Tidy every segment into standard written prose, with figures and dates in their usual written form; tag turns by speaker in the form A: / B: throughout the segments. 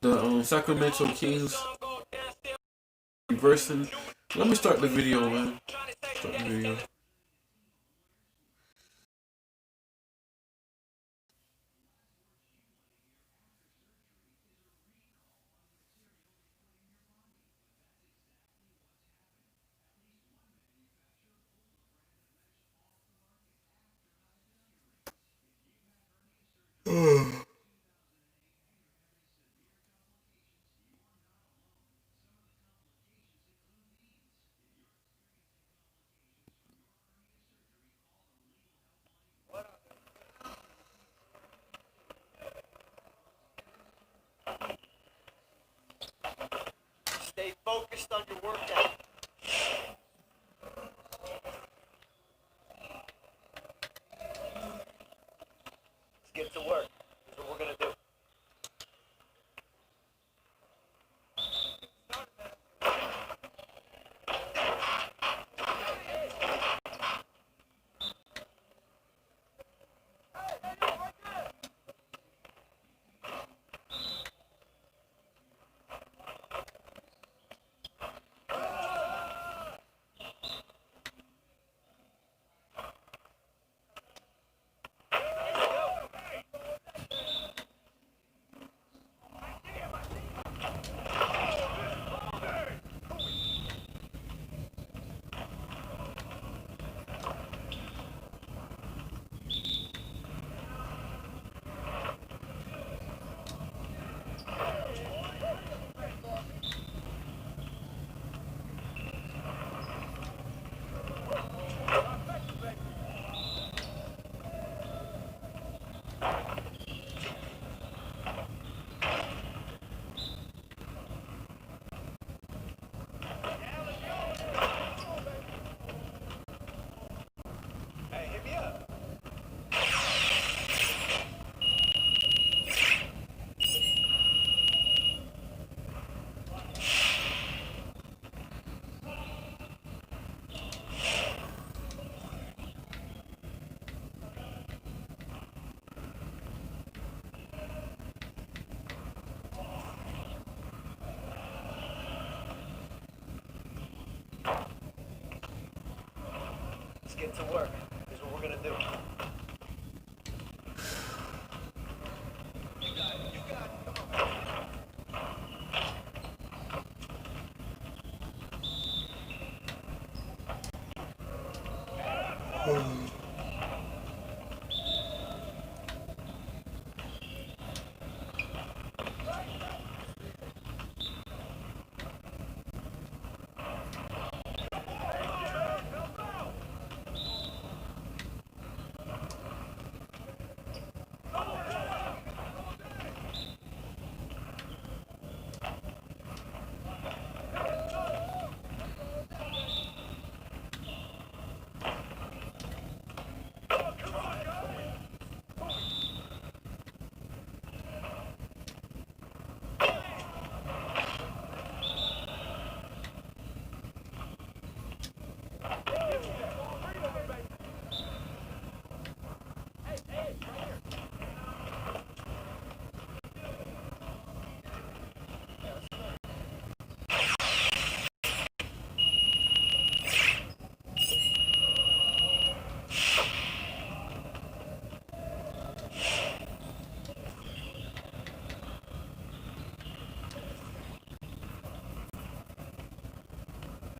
A: The Sacramento Kings reversing. Let me start the video, man. Start the video.
B: Stay focused on your workout. Let's get to work. Here's what we're going to do. Let's get to work. Here's what we're going to do. You got it. You got it. Come on.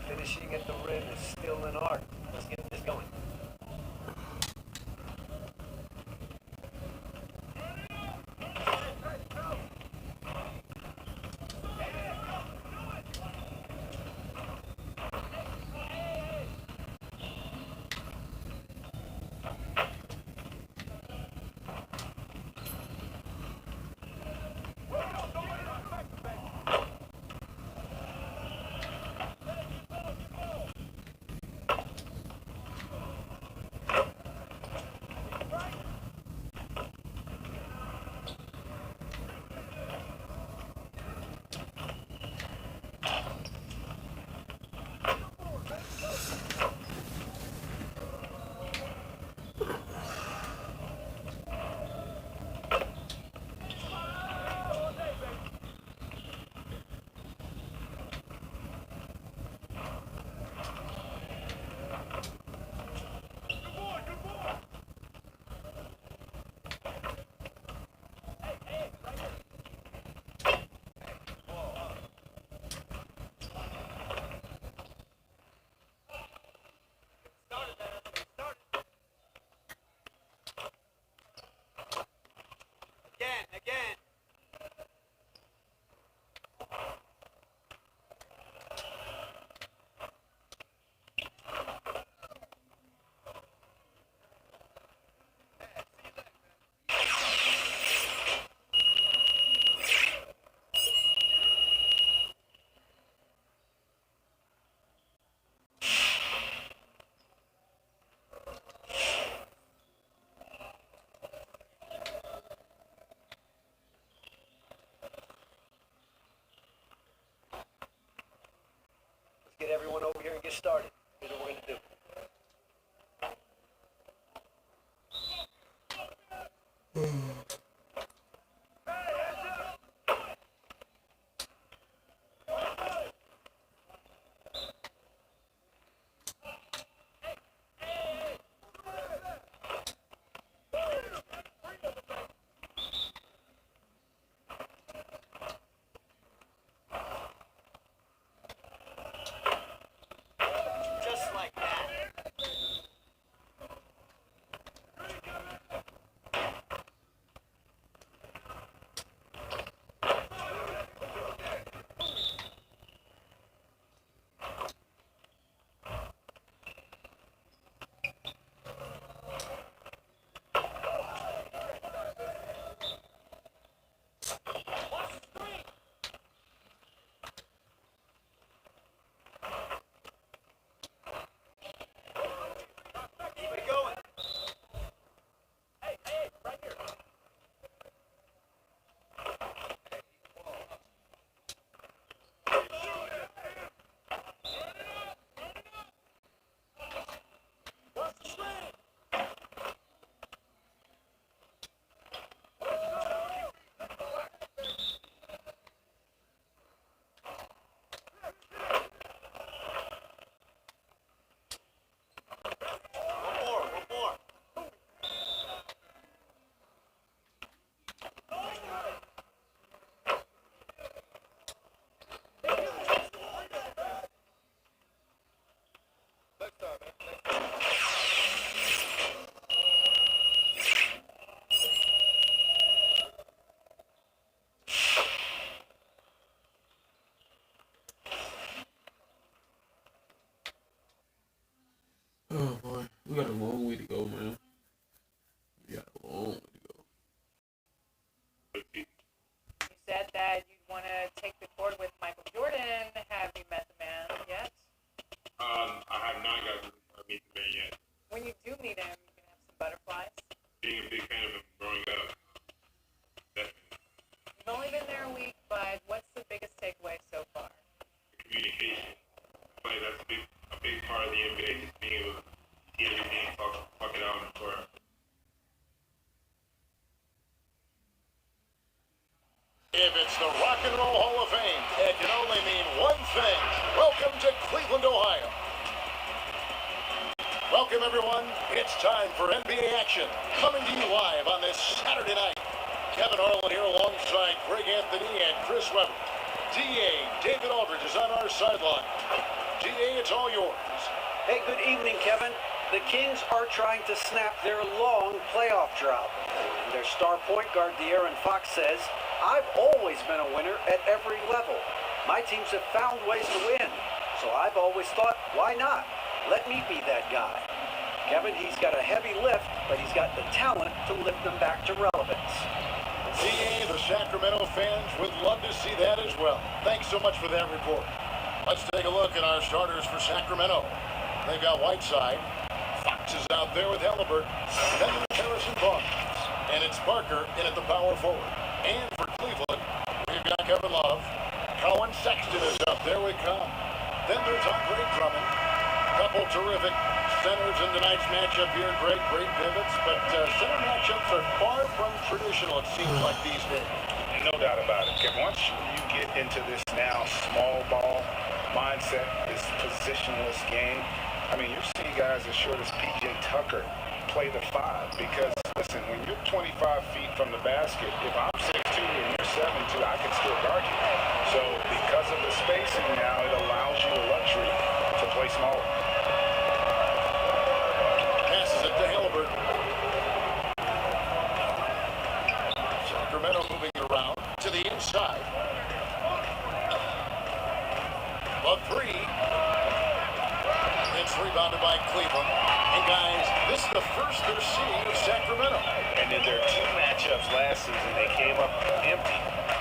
B: Finishing at the rim is still an art. Let's get this going. get started. Here's what we're going to do. Just like that. Keep it going. Hey, right here. One more.
A: Oh boy, we got a long way to go, man. We got a long way to go.
C: You said that you'd want to take the court with Michael Jordan. Have you met the man yet?
D: I have not got to meet the man yet.
C: When you do meet him, you can have some butterflies.
D: Being a big fan of him growing up, definitely
C: You've only been there a week, but what's the biggest takeaway so far?
D: communication. But that's a big part of the NBA, just being able to see everything, talk it out on the court.
E: If it's the Rock and Roll Hall of Fame, it can only mean one thing. Welcome to Cleveland, Ohio. Welcome, everyone. It's time for NBA action. Coming to you live on this Saturday night. Kevin Harlan here alongside Greg Anthony and Chris Webber. DA David Aldridge is on our sideline. DA, it's all yours.
B: Hey, good evening, Kevin. The Kings are trying to snap their long playoff drought. And their star point guard, De'Aaron Fox, says, I've always been a winner at every level. My teams have found ways to win. So I've always thought, why not? Let me be that guy. Kevin, he's got a heavy lift, but he's got the talent to lift them back to relevance.
E: DA, the Sacramento fans would love to see that as well. Thanks so much for that report. Let's take a look at our starters for Sacramento. They've got Whiteside. Fox is out there with Halliburton. Then there's Harrison Barnes. And it's Parker in at the power forward. And for Cleveland, we've got Kevin Love. Colin Sexton is up there with Cobb. Then there's Andre Drummond. Couple terrific centers in tonight's matchup here. Great pivots. But center matchups are far from traditional, it seems like these days.
F: No doubt about it. Once you get into this now small ball mindset, this positionless game, I mean, you're seeing guys as short as P.J. Tucker play the 5 because, listen, when you're 25 feet from the basket, if I'm 6'2 and you're 7'2, I can still guard you. So because of the spacing now, it allows you the luxury to play smaller.
E: Passes it to Halliburton. Sacramento moving around to the inside. A 3. It's rebounded by Cleveland. And guys, this is the first they're seeing of Sacramento.
F: And in their 2 matchups last season, they came up empty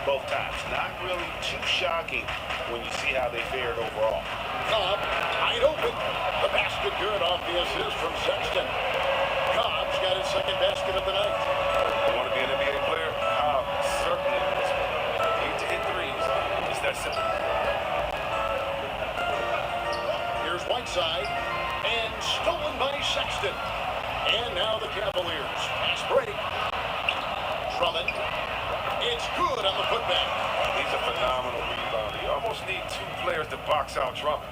F: both times. Not really too shocking when you see how they fared overall.
E: Cobb, wide open. The basket good off the assist from Sexton. Cobb's got his second basket of the night.
F: You want to be an NBA player? Certainly. You need to hit threes. It's that simple.
E: Here's Whiteside. side. And stolen by Sexton. And now the Cavaliers. Pass break. Drummond. It's good on the putback.
G: He's a phenomenal rebounder. You almost need two players to box out Drummond.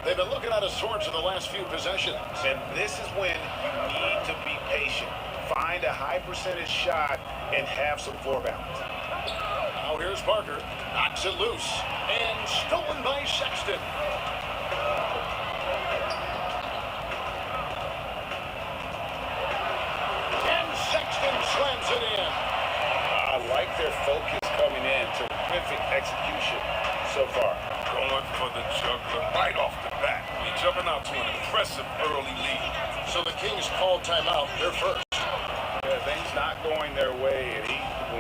E: They've been looking out of sorts in the last few possessions.
F: And this is when you need to be patient. Find a high percentage shot and have some floor balance.
E: Now here's Parker. Knocks it loose. And stolen by Sexton. And Sexton slams it in.
F: I like their focus coming in. Terrific execution so far.
G: Going for the juggler right off the bat. We're jumping out to an impressive early lead.
E: So the Kings call timeout. They're first.
F: Yeah, things not going their way, and he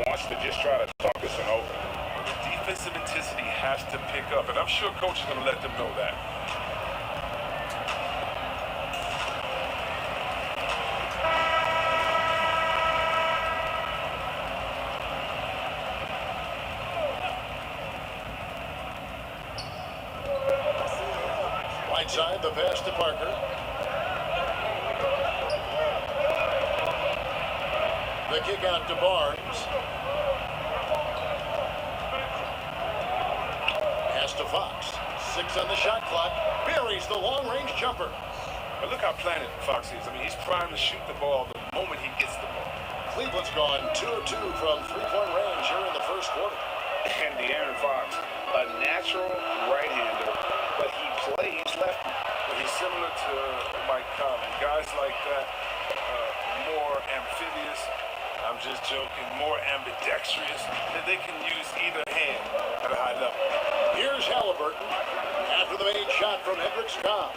F: wants to just try to talk this one over.
G: The defensive intensity has to pick up, and I'm sure coach is going to let them know that.
E: Right side, the pass to Parker. The kick out to Barnes. Pass to Fox. 6 on the shot clock. Buries the long-range jumper.
G: But look how planted Fox is. I mean, he's primed to shoot the ball the moment he gets the ball.
E: Cleveland's gone 2 of 2 from three-point range here in the first quarter.
F: And De'Aaron Fox, a natural right-hander, but he plays lefty.
G: He's similar to Mike Conley. Guys like that, more amphibious, I'm just joking, more ambidextrous, that they can use either hand at a high level.
E: Here's Halliburton after the made shot from Hendricks Cobb.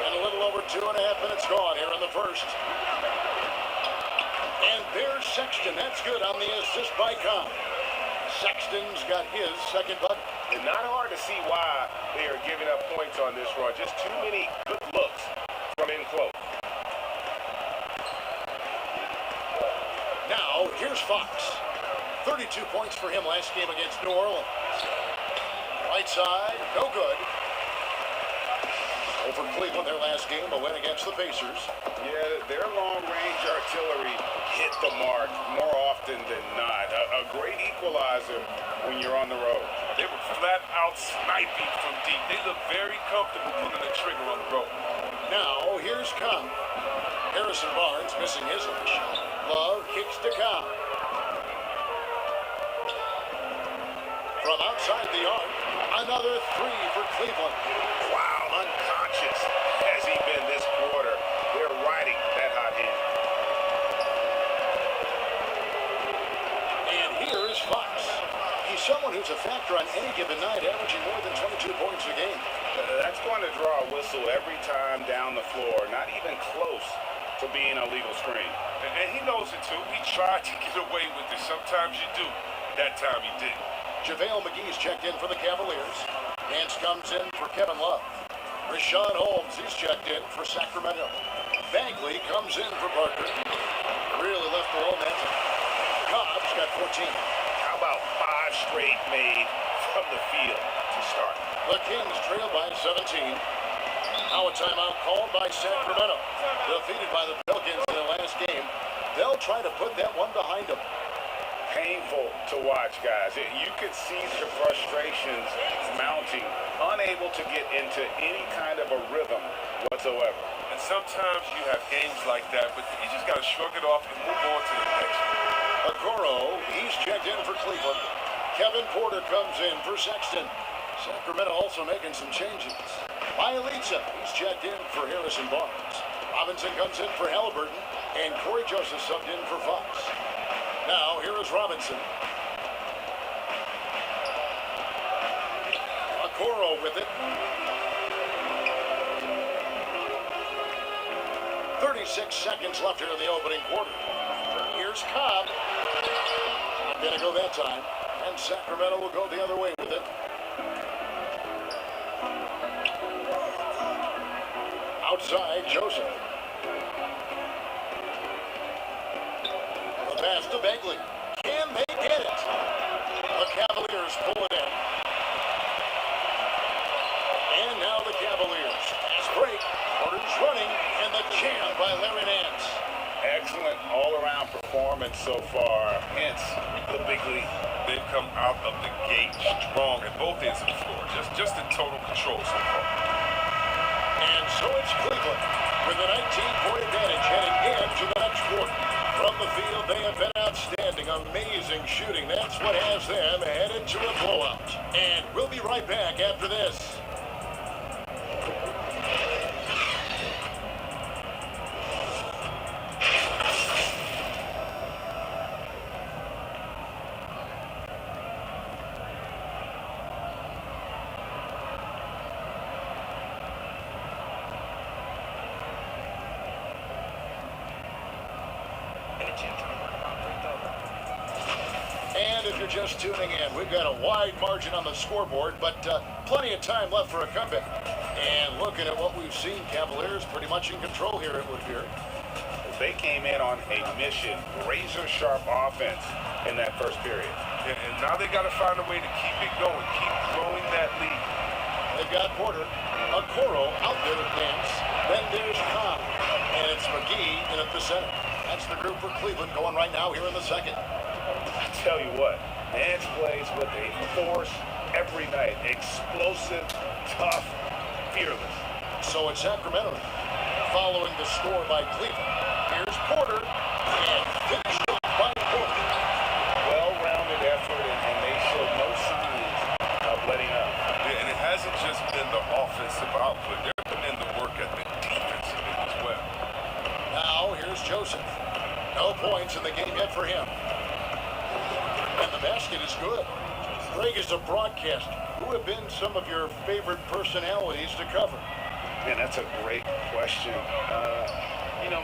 E: And a little over 2.5 minutes gone here in the first. And there's Sexton. That's good on the assist by Cobb. Sexton's got his second bucket.
F: And not hard to see why they are giving up points on this run. Just too many good looks from in close.
E: Now, here's Fox. 32 points for him last game against New Orleans. Right side, no good. Over Cleveland, their last game, a win against the Pacers.
F: Yeah, their long-range artillery hit the mark more often than not. A great equalizer when you're on the road.
G: They were flat out sniping from deep. They look very comfortable pulling the trigger on the road.
E: Now, here's Cobb. Harrison Barnes missing his lunch. Love kicks to Cobb. From outside the arc, another three for Cleveland.
F: Wow, unconscious has he been this quarter. They're riding that hot hand.
E: And here is Fox. He's someone who's a factor on any given night, averaging more than 22 points a game.
F: That's going to draw a whistle every time down the floor. Not even close to being a legal screen.
G: And he knows it too. He tried to get away with it. Sometimes you do. That time he did.
E: JaVale McGee's checked in for the Cavaliers. Nance comes in for Kevin Love. Rashawn Holmes, he's checked in for Sacramento. Bagley comes in for Parker. Really left the low net. Cobb's got 14.
F: How about 5 straight made from the field to start?
E: The Kings trail by 17. Now a timeout called by Sacramento. Defeated by the Pelicans in their last game. They'll try to put that one behind them.
F: Painful to watch, guys. You could see the frustrations mounting, unable to get into any kind of a rhythm whatsoever.
G: And sometimes you have games like that, but you just got to shrug it off and move on to the next one.
E: Okoro, he's checked in for Cleveland. Kevin Porter comes in for Sexton. Sacramento also making some changes. Bielitsa, he's checked in for Harrison Barnes. Robinson comes in for Halliburton. And Corey Joseph subbed in for Fox. Now, here is Robinson. Okoro with it. 36 seconds left here in the opening quarter. Here's Cobb. Not going to go that time. And Sacramento will go the other way with it. Outside, Joseph. The pass to Bagley. Can they get it? The Cavaliers pull it in.
F: performance so far, hence the big lead.
G: They've come out of the gate strong at both ends of the floor. Just in total control so far.
E: And so it's Cleveland with a 19-point advantage heading into the next quarter. From the field, they have been outstanding, amazing shooting. That's what has them headed to a blowout. And we'll be right back after this. And if you're just tuning in, we've got a wide margin on the scoreboard, but plenty of time left for a comeback. And looking at what we've seen, Cavaliers pretty much in control here, it would appear.
F: They came in on a mission, razor-sharp offense in that first period.
G: And now they got to find a way to keep it going, keep growing that lead.
E: They've got Porter, Okoro out there to dance. Then there's Cobb, and it's McGee in at the center. That's the group for Cleveland going right now here in the second.
F: I tell you what, Nance plays with a force every night. Explosive, tough, fearless.
E: So it's Sacramento following the score by Cleveland. Here's Porter, and finished by Porter.
F: Well-rounded effort, and they show no signs of letting up.
G: Yeah, and it hasn't just been the offensive output. They're putting in the work at the defensive end as well.
E: Now here's Joseph. No points in the game yet for him. And the basket is good. Greg, is a broadcaster, who have been some of your favorite personalities to cover?
F: Man, that's a great question.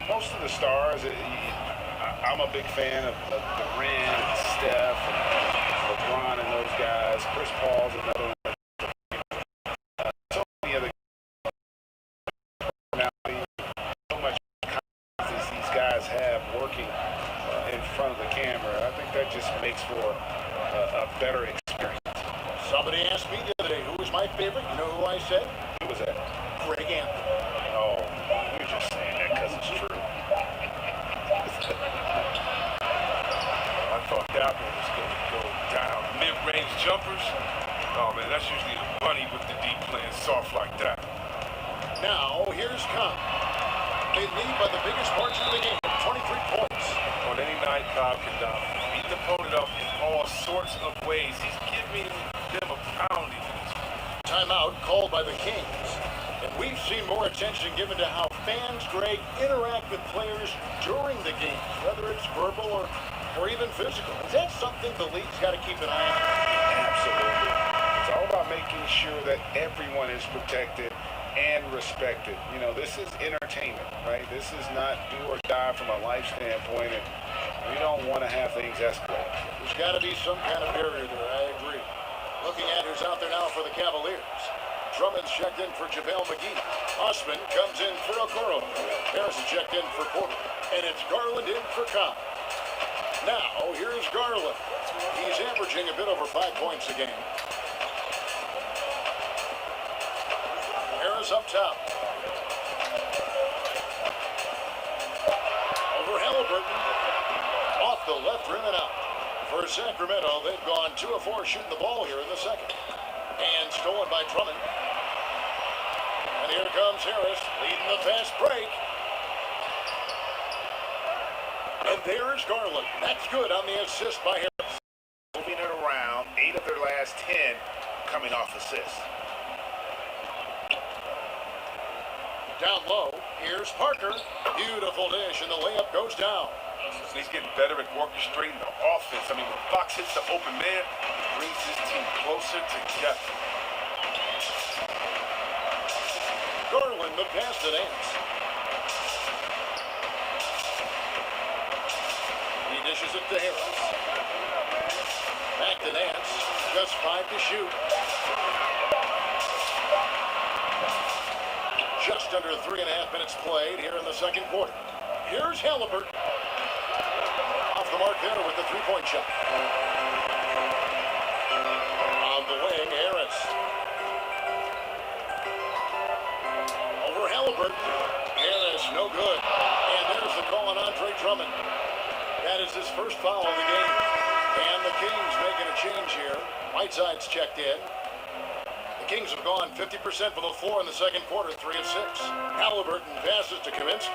F: Most of the stars, I'm a big fan of Durant and Steph and LeBron and those guys. Chris Paul's another one. So many other personalities. So much confidence these guys have working in front of the camera. I think that just makes for a better experience.
E: Somebody asked me the other day, who was my favorite? You know who I said?
F: Who was that?
E: Greg Anthony.
F: Oh, you're just saying that because it's true.
G: I thought that one was going to go down. Mid-range jumpers. Oh, man, that's usually a bunny with the deep playing soft like that.
E: Now, here's Cobb. They lead by the biggest margin of the game, 23 points.
G: On any night, Cobb can beat the opponent up in all sorts of ways. He's giving them a pounding in this one.
E: Timeout called by the Kings. And we've seen more attention given to how fans, Greg, interact with players during the game, whether it's verbal or even physical. Is that something the league's got to keep an eye on?
F: Absolutely. It's all about making sure that everyone is protected and respected. This is entertainment, right? This is not do or die from a life standpoint, and we don't want to have things escalate.
E: There's got to be some kind of barrier there, I agree. Looking at who's out there now for the Cavaliers. Drummond's checked in for JaVale McGee. Osman comes in for Okoro. Harrison checked in for Porter. And it's Garland in for Cobb. Now, here's Garland. He's averaging a bit over 5 points a game. Harris up top. Over Halliburton. Off the left rim and out. For Sacramento, they've gone 2 of 4 shooting the ball here in the second. And stolen by Drummond. And here comes Harris, leading the fast break. And there's Garland. That's good on the assist by Harris.
F: Moving it around, 8 of their last 10 coming off assists.
E: Down low, here's Parker. Beautiful dish, and the layup goes down.
G: He's getting better at orchestrating the offense. I mean, when Fox hits the open man, it brings his team closer together.
E: Garland, the pass to Nance. He dishes it to Harris. Back to Nance. Just 5 to shoot. Just under 3.5 minutes played here in the second quarter. Here's Halliburton. Off the mark there with the three-point shot. On the wing, Harris. Over Halliburton. Harris, no good. And there's the call on Andre Drummond. That is is his first foul of the game. And the Kings making a change here. Whiteside's checked in. The Kings have gone 50% from the floor in the second quarter, 3 of 6. Halliburton passes to Kaminsky.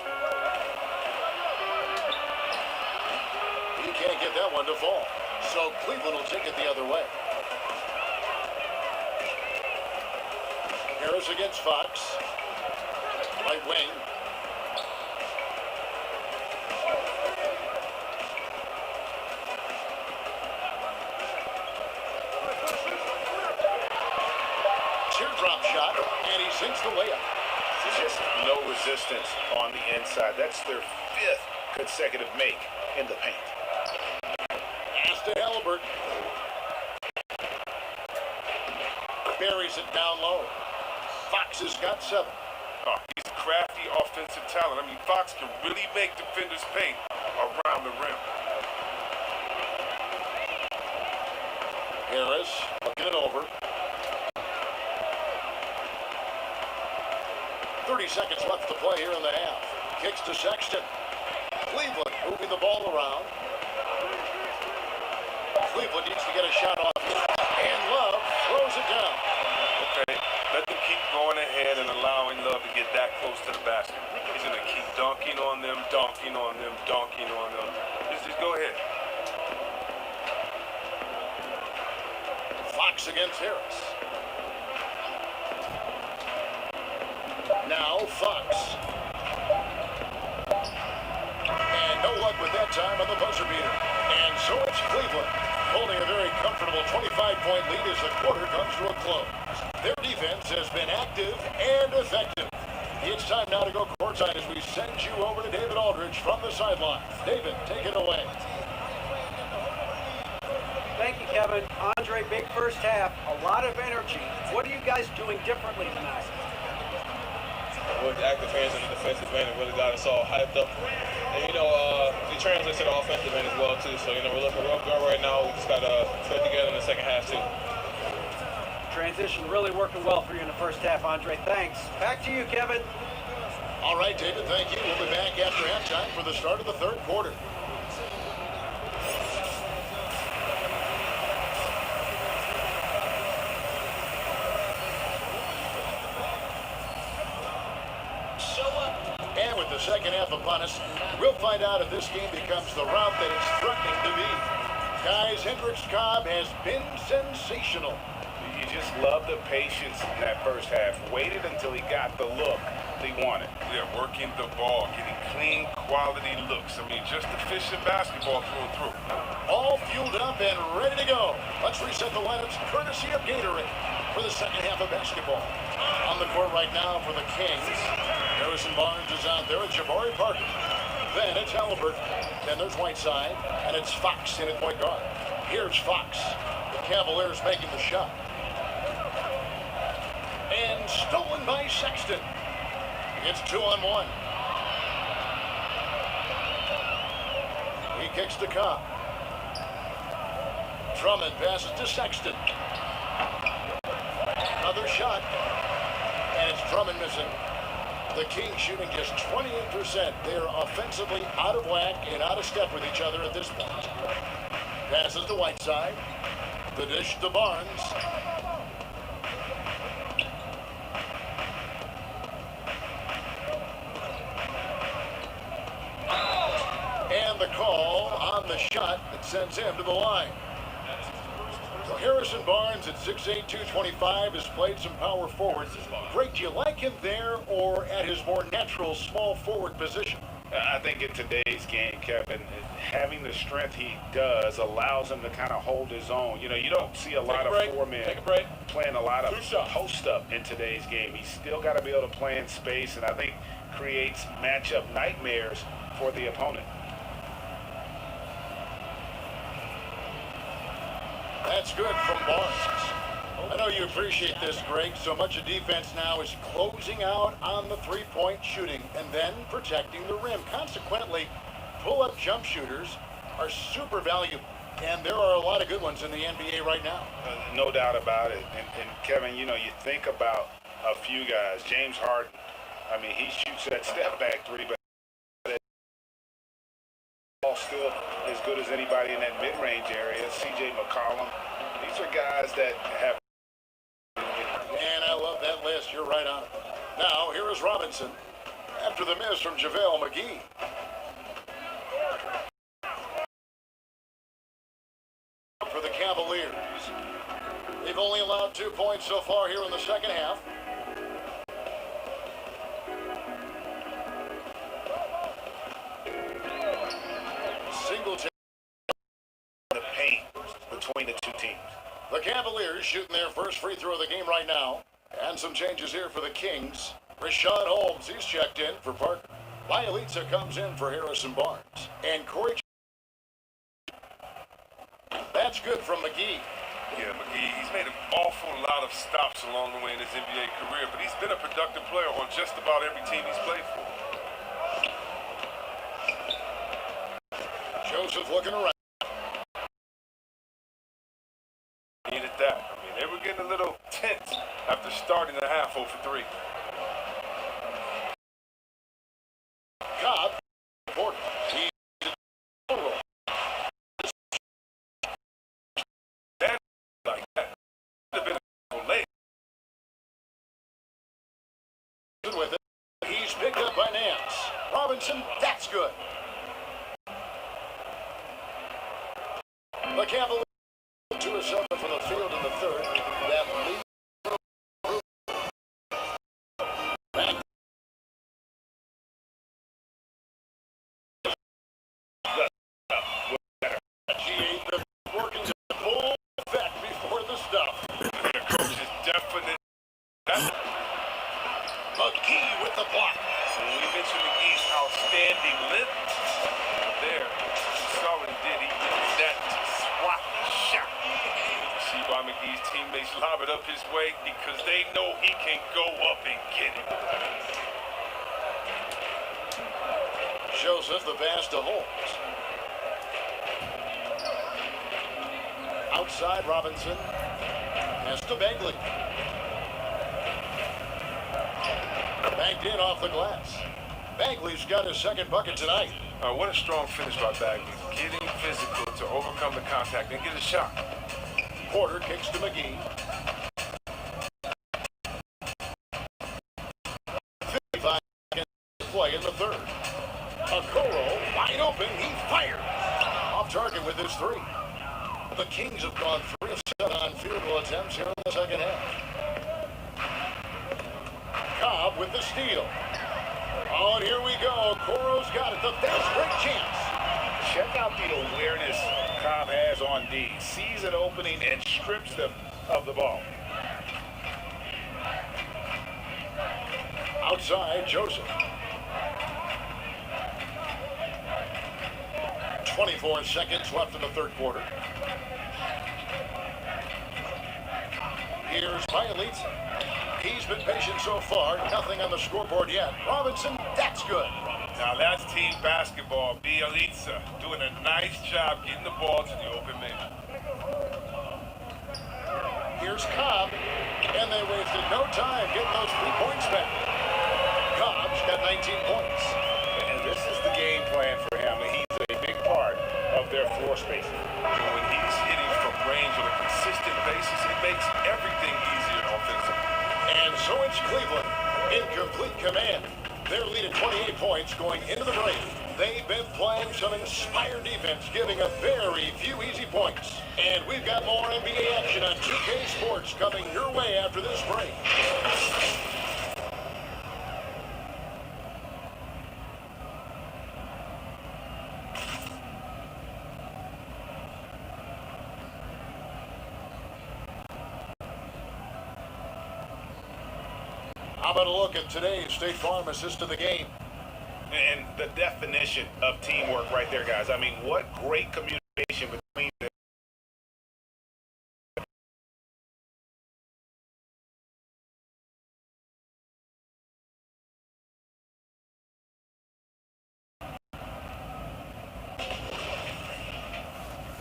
E: He can't get that one to fall. So Cleveland will take it the other way. Harris against Fox. Right wing. Teardrop shot, and he sinks the layup.
F: Just no resistance on the inside. That's their 5th consecutive make in the paint.
E: Pass to Halliburton. Buries it down low. Fox has got 7.
G: Oh, he's crafty offensive talent. I mean, Fox can really make defenders paint around the rim.
E: Harris looking it over. 30 seconds left to play here in the half. Kicks to Sexton. Cleveland moving the ball around. Cleveland needs to get a shot off. And Love throws it down.
G: Okay, let them keep going ahead and allowing Love to get that close to the basket. He's going to keep dunking on them, dunking on them, dunking on them. Just go ahead.
E: Fox against Harris. Now Fox. And no luck with that time on the buzzer beater. And so it's Cleveland holding a very comfortable 25-point lead as the quarter comes to a close. Their defense has been active and effective. It's time now to go courtside as we send you over to David Aldridge from the sideline. David, take it away.
B: Thank you, Kevin. Andre, big first half, a lot of energy. What are you guys doing differently tonight?
A: With the active hands on the defensive end, it really got us all hyped up. And, it translates to the offensive end as well, too. So, we're looking real good right now. We just got to put it together in the second half, too.
B: Transition really working well for you in the first half, Andre. Thanks. Back to you, Kevin.
E: All right, David, thank you. We'll be back after halftime for the start of the third quarter. And with the second half upon us, we'll find out if this game becomes the route that it's threatening to be. Guys, Hendricks Cobb has been sensational.
F: You just love the patience in that first half. Waited until he got the look he wanted.
G: They're working the ball, getting clean, quality looks. I mean, just efficient basketball through and through.
E: All fueled up and ready to go. Let's reset the lineups courtesy of Gatorade for the second half of basketball. On the court right now for the Kings, Harrison Barnes is out there with Jabari Parker. Then it's Halliburton. Then there's Whiteside. And it's Fox in at point guard. Here's Fox. The Cavaliers making the shot. And stolen by Sexton. It's 2-on-1. He kicks to Cobb. Drummond passes to Sexton. Another shot. And it's Drummond missing. The Kings shooting just 28%. They are offensively out of whack and out of step with each other at this point. Passes to Whiteside. The dish to Barnes. And the call on the shot that sends him to the line. So Harrison Barnes at 6'8", 225 has played some power forward. Greg, do you like him there or at his more natural small forward position?
F: I think in today's game, Kevin, having the strength he does allows him to kind of hold his own. You don't see a lot of four-men playing a lot of post-up in today's game. He's still got to be able to play in space, and I think creates matchup nightmares for the opponent.
E: That's good from Barnes. I know you appreciate this, Greg. So much of defense now is closing out on the three-point shooting and then protecting the rim. Consequently, pull-up jump shooters are super valuable, and there are a lot of good ones in the NBA right now.
F: No doubt about it. And Kevin, you think about a few guys. James Harden, I mean, he shoots that step-back three, but ball still is good as anybody in that mid-range area. C.J. McCollum. These are guys that have.
E: And I love that list. You're right on it. Now, here is Robinson after the miss from JaVale McGee. For the Cavaliers. They've only allowed 2 points so far here in the second half. Singleton.
F: The paint between the two teams.
E: The Cavaliers shooting their first free throw of the game right now. And some changes here for the Kings. Rashad Holmes, he's checked in for Parker. Bielitsa comes in for Harrison Barnes. And Corey. That's good from McGee.
G: Yeah, McGee, he's made an awful lot of stops along the way in his NBA career, but he's been a productive player on just about every team he's played for.
E: Joseph looking around.
G: Needed that. I mean, they were getting a little tense after starting the half 0 for 3.
E: Cobb. Porter. He's
G: Like that. Could have been a late.
E: with it. He's picked up by Nance. Robinson, that's good. The Cavaliers 2 of 7 from the field in the third. That lead. G8 working to full effect before the stop.
G: The coach is definite.
E: McGee with the block.
G: When we mentioned McGee's outstanding length, there, you saw what he did. He used that to swat the shot. You see why McGee's teammates lob it up his way? Because they know he can go up and get it.
E: Joseph the pass to Holmes. Outside Robinson. Pass to Bagley. Banked in off the glass. Bagley's got his second bucket tonight.
G: What a strong finish by Bagley. Getting physical to overcome the contact and get a shot.
E: Porter kicks to McGee. 55 seconds to play in the third. Okoro wide open. He fired. Off target with his three. The Kings have gone 3 of 7 on field goal attempts here in the second half. Cobb with the steal. Oh, and here we go. Okoro's got it. The fast break chance.
F: Check out the awareness Cobb has on D. Sees an opening and strips them of the ball.
E: Outside, Joseph. 24 seconds left in the third quarter. Here's Bielitsa. He's been patient so far. Nothing on the scoreboard yet. Robinson, that's good.
G: Now that's team basketball. Bielitsa doing a nice job getting the ball to the open man.
E: Here's Cobb. And they wasted no time getting those 3 points back. Cobb's got 19 points.
F: And this is the game plan for him. He's a big part of their floor spacing.
G: When he's hitting from range on a consistent basis, it makes everything easier offensively.
E: And so it's Cleveland in complete command. They're leading 28 points going into the break. They've been playing some inspired defense, giving up very few easy points. And we've got more NBA action on 2K Sports coming your way after this break. How about a look at today's State Farm assist to the game?
F: And the definition of teamwork right there, guys. I mean, what great communication between them.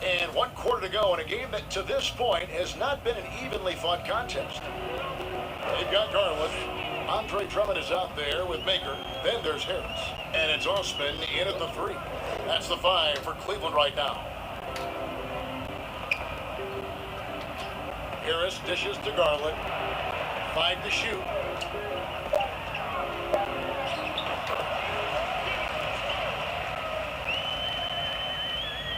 E: And 1 quarter to go in a game that to this point has not been an evenly fought contest. They've got Garland. Andre Drummond is out there with Baker. Then there's Harris. And it's Osman in at the 3. That's the 5 for Cleveland right now. Harris dishes to Garland. 5 to shoot.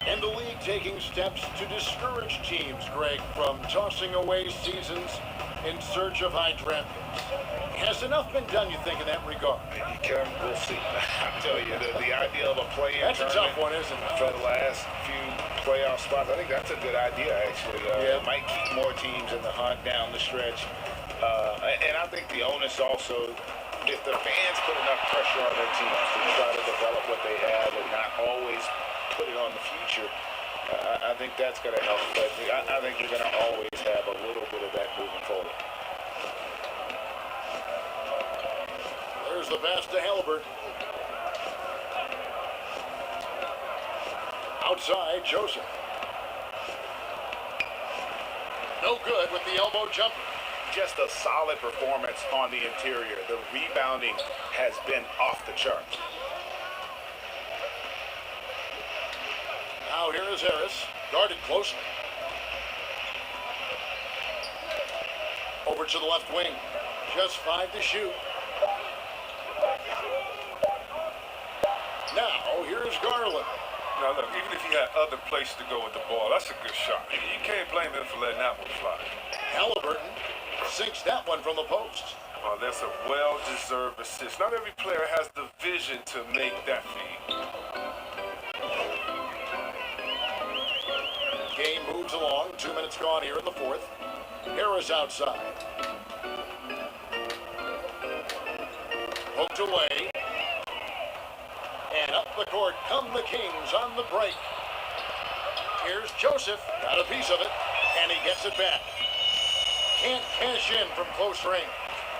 E: And the league taking steps to discourage teams, Greg, from tossing away seasons in search of high draft picks. Has enough been done, you think, in that regard?
F: Kevin, we'll see. I tell you, the idea of a play-in
E: That's a tough
F: tournament
E: one, isn't it?
F: for the last few playoff spots, I think that's a good idea, actually.
E: Yeah.
F: It might keep more teams in the hunt down the stretch. And I think the onus also, if the fans put enough pressure on their teams to try to develop what they have and not always put it on the future, I think that's going to help. But I think you're going to always have a little bit of that moving forward.
E: There's the pass to Halliburton. Outside, Joseph. No good with the elbow jumper.
F: Just a solid performance on the interior. The rebounding has been off the charts.
E: Now here is Harris, guarded closely. Over to the left wing. Just 5 to shoot. Now here's Garland.
G: Now look, even if he had other places to go with the ball, that's a good shot. You can't blame him for letting that one fly.
E: Halliburton sinks that one from the post.
G: That's a well-deserved assist. Not every player has the vision to make that feed.
E: Game moves along. 2 minutes gone here in the 4th. Harris outside. Hooked away. And up the court come the Kings on the break. Here's Joseph. Got a piece of it. And he gets it back. Can't cash in from close range.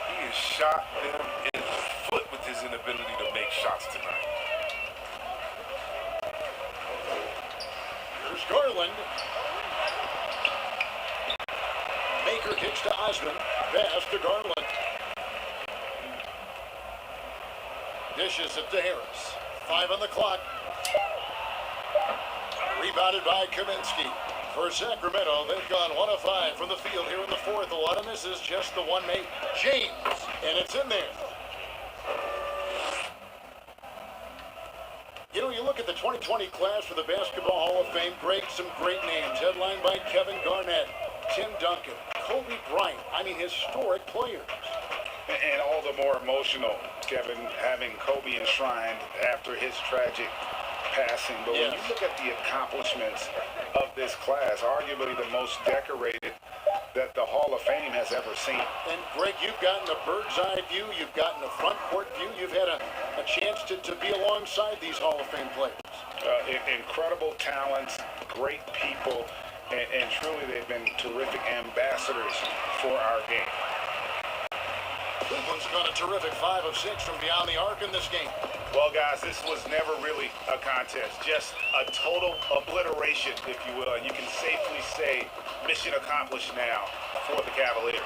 G: He has shot them in the foot with his inability to make shots tonight.
E: Here's Garland. Baker kicks to Osman. Pass to Garland. Dishes it to Harris. 5 on the clock. Rebounded by Kaminsky. For Sacramento, they've gone 1 of 5 from the field here in the 4th. A lot of misses, just the one made. James, and it's in there. You know, you look at the 2020 class for the Basketball Hall of Fame, Greg, some great names. Headlined by Kevin Garnett, Tim Duncan, Kobe Bryant. I mean, historic players.
F: And all the more emotional, Kevin, having Kobe enshrined after his tragic passing. But when you look at the accomplishments of this class, arguably the most decorated that the Hall of Fame has ever seen.
E: And Greg, you've gotten a bird's eye view, you've gotten a front court view, you've had a chance to be alongside these Hall of Fame players.
F: Incredible talents, great people, and truly they've been terrific ambassadors for our game.
E: Cleveland's got a terrific 5 of 6 from beyond the arc in this game.
F: Well, guys, this was never really a contest, just a total obliteration, if you will. And you can safely say mission accomplished now for the Cavaliers.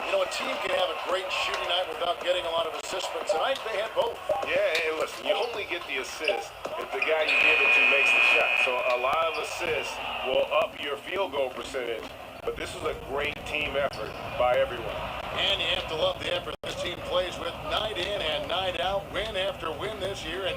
E: You know, a team can have a great shooting night without getting a lot of assists, but tonight they had both.
F: Yeah, and listen, you only get the assist if the guy you give it to makes the shot. So a lot of assists will up your field goal percentage. But this was a great team effort by everyone.
E: And you have to love the effort this team plays with night in and night out, win after win this year, and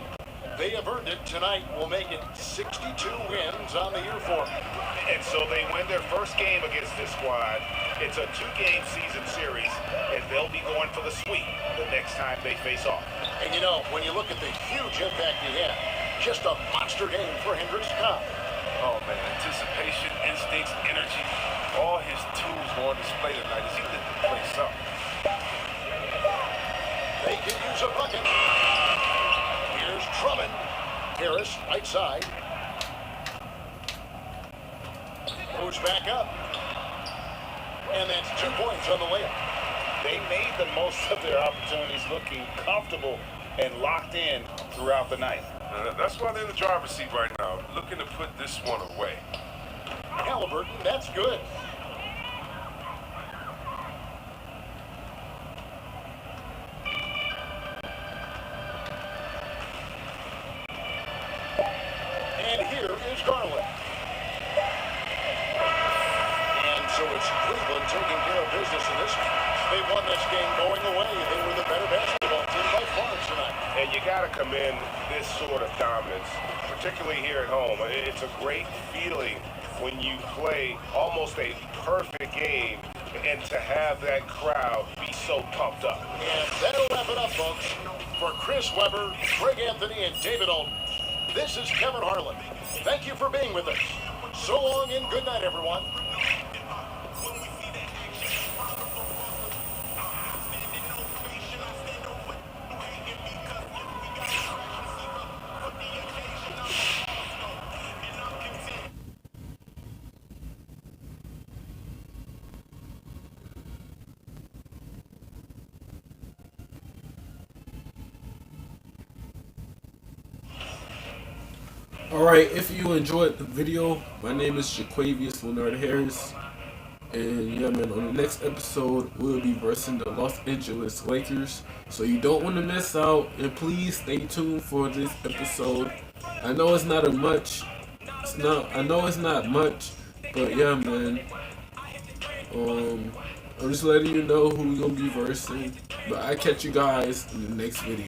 E: they have earned it. Tonight will make it 62 wins on the year for them.
F: And so they win their first game against this squad. It's a 2-game season series, and they'll be going for the sweep the next time they face off.
E: And you know, when you look at the huge impact he had, just a monster game for Hendricks Cobb.
G: Oh man, anticipation, instincts, energy, all his tools were on display tonight as he lit the place up.
E: They can use a bucket. Here's Drummond. Harris, right side. Moves back up. And that's 2 points on the layup.
F: They made the most of their opportunities, looking comfortable and locked in throughout the night.
G: That's why they're in the driver's seat right now, looking to put this one away.
E: Halliburton. That's good. And here is Garland. And so it's Cleveland taking care of business in this one. They won this game going away. They were the better basketball team by far tonight.
H: And you got to commend this sort of dominance, particularly here at home. It's a great feeling when you play almost a perfect game and to have that crowd be so pumped up.
E: And that'll wrap it up, folks. For Chris Webber, Greg Anthony, and David Alton, this is Kevin Harlan. Thank you for being with us. So long and good night, everyone.
I: Alright, if you enjoyed the video, my name is Shaquavius Leonard Harris. And yeah, man, on the next episode, we'll be versing the Los Angeles Lakers. So you don't want to miss out. And please stay tuned for this episode. I know it's not much. I know it's not much. But yeah, man. I'm just letting you know who we're going to be versing. But I catch you guys in the next video.